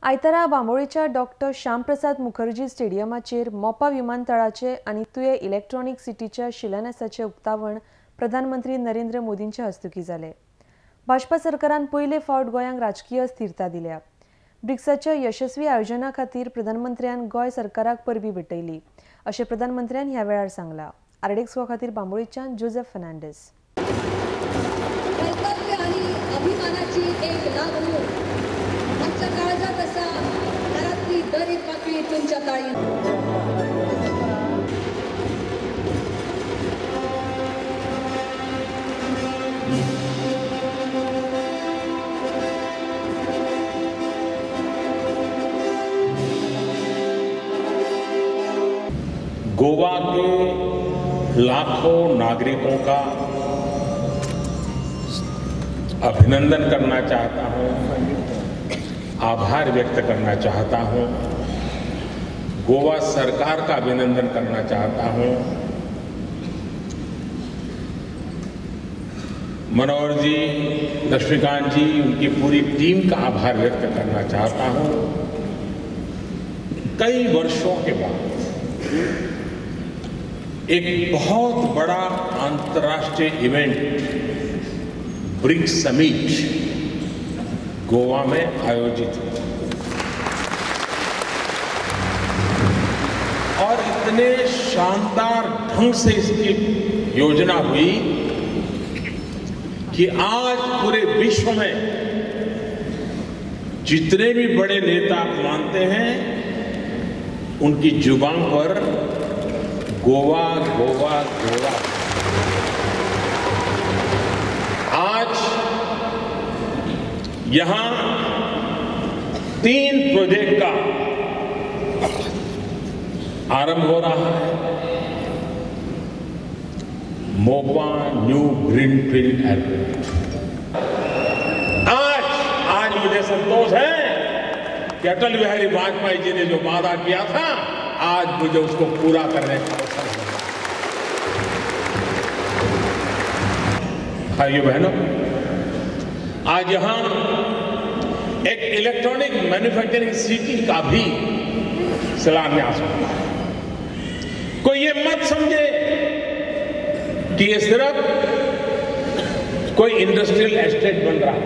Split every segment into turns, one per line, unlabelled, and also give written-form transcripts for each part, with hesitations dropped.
आयतारा बांबोळीच्या डॉक्टर श्यामप्रसाद मुखर्जी स्टेडियमाचेर मोपा विमानतळाचे आनी तुये इलेक्ट्रॉनिक सिटीच्या शिलान्यासाचे उक्तावण प्रधानमंत्री नरेंद्र मोदींच्या हस्तुकी जाले। भाजपा सरकारान पयले फावट गोंयांक राजकीय स्थिरता दिल्या। ब्रिक्साच्या यशस्वी आयोजना खातीर प्रधानमंत्र्यान गोंय सरकाराक परबी भेटयली, अशें प्रधानमंत्र्यान ह्या वेळार सांगलां। आरडेक्सो खातीर बांबोळीच्यान जोसेफ फर्नांडीस।
गोवा के लाखों नागरिकों का अभिनंदन करना चाहता हूं, आभार व्यक्त करना चाहता हूं, गोवा सरकार का अभिनंदन करना चाहता हूं। मनोहर जी, लक्ष्मीकांत जी, उनकी पूरी टीम का आभार व्यक्त करना चाहता हूं। कई वर्षों के बाद एक बहुत बड़ा अंतर्राष्ट्रीय इवेंट ब्रिक्स समिट गोवा में आयोजित हुआ और इतने शानदार ढंग से इसकी योजना हुई कि आज पूरे विश्व में जितने भी बड़े नेता आप मानते हैं, उनकी जुबान पर गोवा गोवा गोवा। आज यहां 3 प्रोजेक्ट का आरंभ हो रहा है। Mopa new greenfield airport. आज मुझे संतोष है कि अटल बिहारी वाजपेयी जी ने जो वादा किया था, आज मुझे उसको पूरा करने का अवसर मिला। भाइयों बहनों, आज यहां एक इलेक्ट्रॉनिक मैन्युफैक्चरिंग सिटी का भी शिलान्यास हुआ है। कोई ये मत समझे कि ये सिर्फ कोई इंडस्ट्रियल एस्टेट बन रहा है।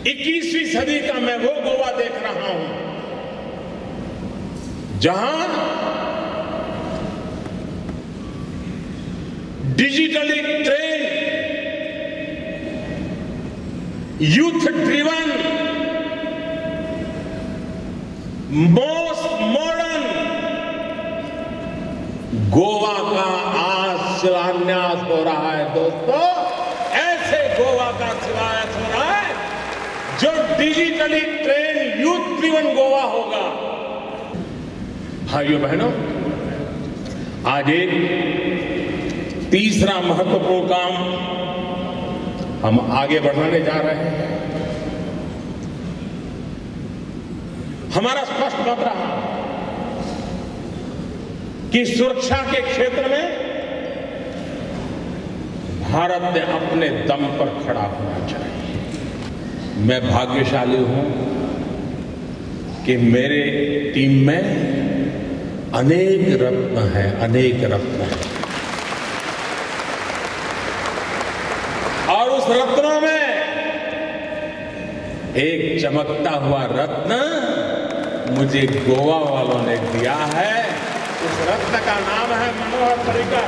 21वीं सदी का मैं वो गोवा देख रहा हूं जहां digitally train, youth driven, most modern Goa का आज शिलान्यास हो रहा है। दोस्तों, ऐसे गोवा का शिलान्यास हो रहा है जो digitally train, youth driven Goa होगा। भाइयों बहनों, आज एक तीसरा महत्वपूर्ण काम हम आगे बढ़ाने जा रहे हैं। हमारा स्पष्ट मत रहा कि सुरक्षा के क्षेत्र में भारत ने अपने दम पर खड़ा होना चाहिए। मैं भाग्यशाली हूं कि मेरे टीम में अनेक रत्न हैं, अनेक रत्न हैं। और उस रत्नों में एक चमकता हुआ रत्न मुझे गोवा वालों ने दिया है। उस रत्न का नाम है मनोहर पर्रिकर।